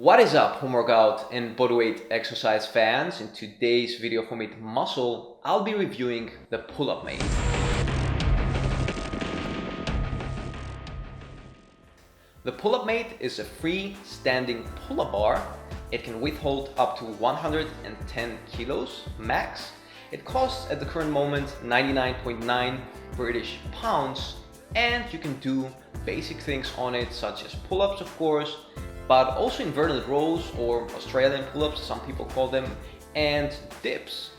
What is up, home workout and bodyweight exercise fans? In today's video for Made Muscle, I'll be reviewing the pull-up mate. The pull-up mate is a free-standing pull-up bar. It can withhold up to 110 kilos max. It costs at the current moment 99.9 British pounds, and you can do basic things on it, such as pull-ups, of course, but also inverted rows, or Australian pull-ups, some people call them, and dips.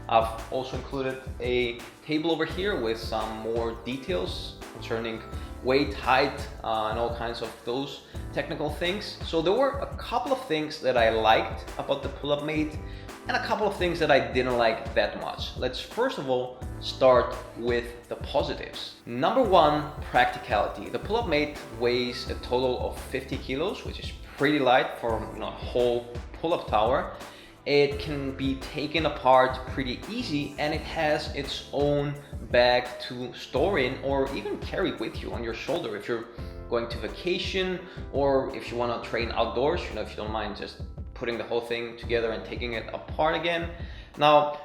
I've also included a table over here with some more details concerning weight, height, and all kinds of those technical things. So there were a couple of things that I liked about the pull-up mate and a couple of things that I didn't like that much. Let's first of all start with the positives. Number one, practicality. The pull-up mate weighs a total of 50 kilos, which is pretty light for a whole pull-up tower. It can be taken apart pretty easy, and it has its own bag to store in or even carry with you on your shoulder if you're going to vacation, or if you want to train outdoors, if you don't mind just putting the whole thing together and taking it apart again. Now,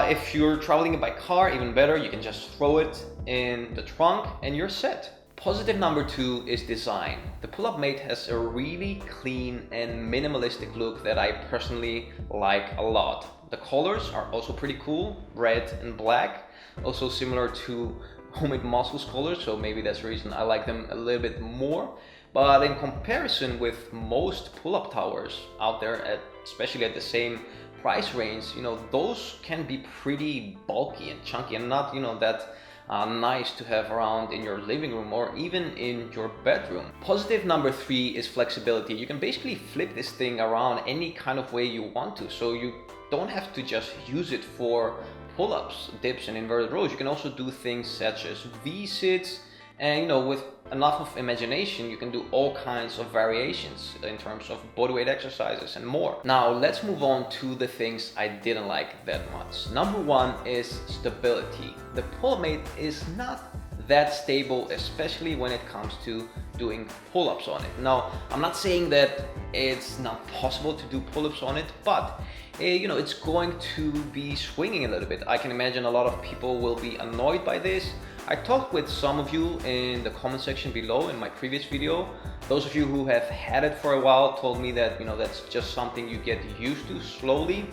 if you're traveling by car, even better, you can just throw it in the trunk and you're set. Positive number two is design. The pull-up mate has a really clean and minimalistic look that I personally like a lot. The colors are also pretty cool, red and black, also similar to Homemade Muscle's colors, so maybe that's the reason I like them a little bit more. But in comparison with most pull-up towers out there, especially at the same price range, those can be pretty bulky and chunky and not, that nice to have around in your living room or even in your bedroom. Positive number three is flexibility. You can basically flip this thing around any kind of way you want to, so you don't have to just use it for pull-ups, dips, and inverted rows. You can also do things such as V-sits, and with enough of imagination, you can do all kinds of variations in terms of bodyweight exercises and more. Now, let's move on to the things I didn't like that much. Number one is stability. The pull-up mate is not that stable, especially when it comes to doing pull-ups on it. Now, I'm not saying that it's not possible to do pull-ups on it, but it's going to be swinging a little bit. I can imagine a lot of people will be annoyed by this. I talked with some of you in the comment section below in my previous video. Those of you who have had it for a while told me that that's just something you get used to slowly.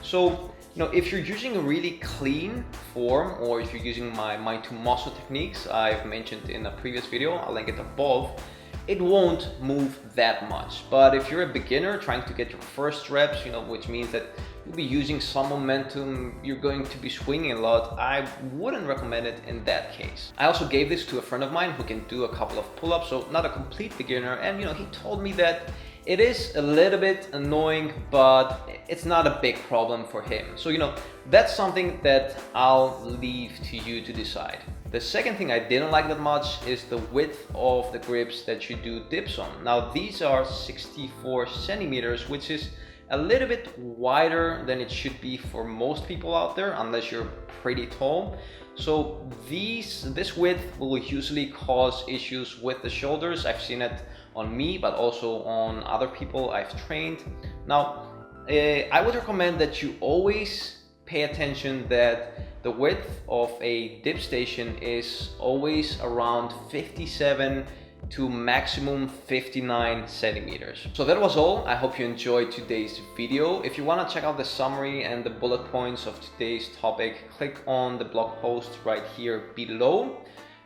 So if you're using a really clean form, or if you're using my mind to muscle techniques I've mentioned in a previous video, I'll link it above, it won't move that much. But if you're a beginner trying to get your first reps, which means that you'll be using some momentum, you're going to be swinging a lot, I wouldn't recommend it in that case. I also gave this to a friend of mine who can do a couple of pull-ups, so not a complete beginner, and he told me that it is a little bit annoying, but it's not a big problem for him. So that's something that I'll leave to you to decide. The second thing I didn't like that much is the width of the grips that you do dips on. Now, these are 64 centimeters, which is a little bit wider than it should be for most people out there, unless you're pretty tall. So this width will usually cause issues with the shoulders. I've seen it on me, but also on other people I've trained. Now, I would recommend that you always pay attention that the width of a dip station is always around 57 to maximum 59 centimeters. So that was all. I hope you enjoyed today's video. If you want to check out the summary and the bullet points of today's topic, click on the blog post right here below.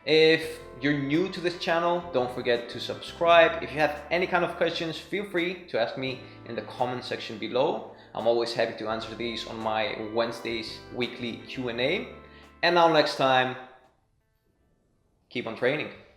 If you're new to this channel, don't forget to subscribe. If you have any kind of questions, feel free to ask me in the comment section below. I'm always happy to answer these on my Wednesdays weekly Q&A. And now next time, keep on training.